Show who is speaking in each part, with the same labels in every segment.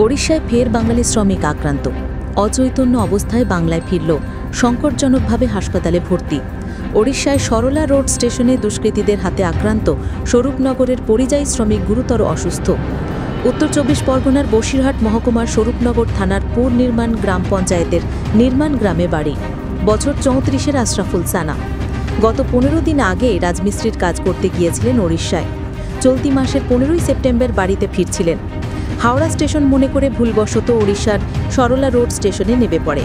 Speaker 1: ওড়িশায় ফের বাঙালি শ্রমিক আক্রান্ত। অচৈতন্য অবস্থায় বাংলায় ফিরল, সংকটজনকভাবে হাসপাতালে ভর্তি। ওড়িশায় সরলা রোড স্টেশনে দুষ্কৃতীদের হাতে আক্রান্ত স্বরূপনগরের পরিযায়ী শ্রমিক গুরুতর অসুস্থ। উত্তর ২৪ পরগনার বসিরহাট মহকুমার স্বরূপনগর থানার পুর নির্মাণ গ্রাম পঞ্চায়েতের নির্মাণ গ্রামে বাড়ি। বছর ৩৪-এর আশরাফুল সানা গত ১৫ দিন আগে রাজমিস্ত্রির কাজ করতে গিয়েছিলেন ওড়িশায়। চলতি মাসের ১৫ই সেপ্টেম্বর বাড়িতে ফিরছিলেন। হাওড়া স্টেশন মনে করে ভুলবশত ওড়িশার সরলা রোড স্টেশনে নেমে পড়ে।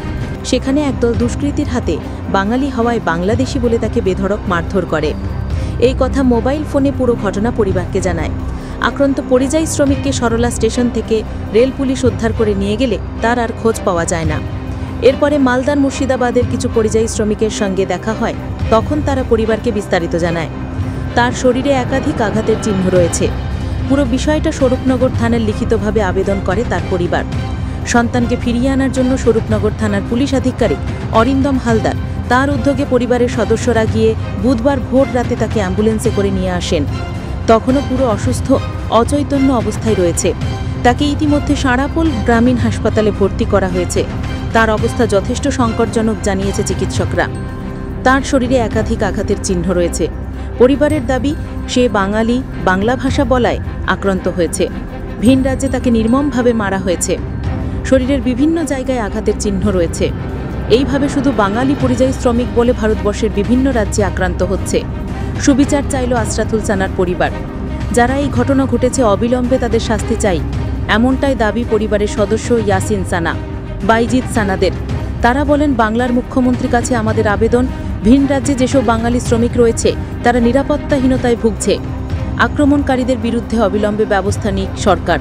Speaker 1: সেখানে একদল দুষ্কৃতীর হাতে বাঙালি হওয়ায় বাংলাদেশি বলে তাকে বেধড়ক মারধর করে। এই কথা মোবাইল ফোনে পুরো ঘটনা পরিবারকে জানায়। আক্রান্ত পরিযায়ী শ্রমিককে সরলা স্টেশন থেকে রেল পুলিশ উদ্ধার করে নিয়ে গেলে তার আর খোঁজ পাওয়া যায় না। এরপরে মালদার মুর্শিদাবাদের কিছু পরিযায়ী শ্রমিকের সঙ্গে দেখা হয়। তখন তারা পরিবারকে বিস্তারিত জানায়। তার শরীরে একাধিক আঘাতের চিহ্ন রয়েছে। পুরো বিষয়টা স্বরূপনগর থানার লিখিতভাবে আবেদন করে তার পরিবার। সন্তানকে ফিরিয়ে আনার জন্য স্বরূপনগর থানার পুলিশ আধিকারিক অরিন্দম হালদার তার উদ্যোগে পরিবারের সদস্যরা গিয়ে বুধবার ভোর রাতে তাকে অ্যাম্বুলেন্সে করে নিয়ে আসেন। তখনও পুরো অসুস্থ, অচৈতন্য অবস্থায় রয়েছে। তাকে ইতিমধ্যে সাঁড়াপোল গ্রামীণ হাসপাতালে ভর্তি করা হয়েছে। তার অবস্থা যথেষ্ট সংকটজনক জানিয়েছে চিকিৎসকরা। তার শরীরে একাধিক আঘাতের চিহ্ন রয়েছে। পরিবারের দাবি, সে বাঙালি, বাংলা ভাষা বলায় আক্রান্ত হয়েছে। ভিন রাজ্যে তাকে নির্মমভাবে মারা হয়েছে। শরীরের বিভিন্ন জায়গায় আঘাতের চিহ্ন রয়েছে। এইভাবে শুধু বাঙালি পরিযায়ী শ্রমিক বলে ভারতবর্ষের বিভিন্ন রাজ্যে আক্রান্ত হচ্ছে। সুবিচার চাইল আশরাফুল সানার পরিবার। যারা এই ঘটনা ঘটেছে অবিলম্বে তাদের শাস্তি চাই, এমনটাই দাবি পরিবারের সদস্য ইয়াসিন সানা, বাইজিৎ সানাদের। তারা বলেন, বাংলার মুখ্যমন্ত্রীর কাছে আমাদের আবেদন, ভিন রাজ্যে যেসব বাঙালি শ্রমিক রয়েছে তারা নিরাপত্তাহীনতায় ভুগছে। আক্রমণকারীদের বিরুদ্ধে অবিলম্বে ব্যবস্থা নিক সরকার।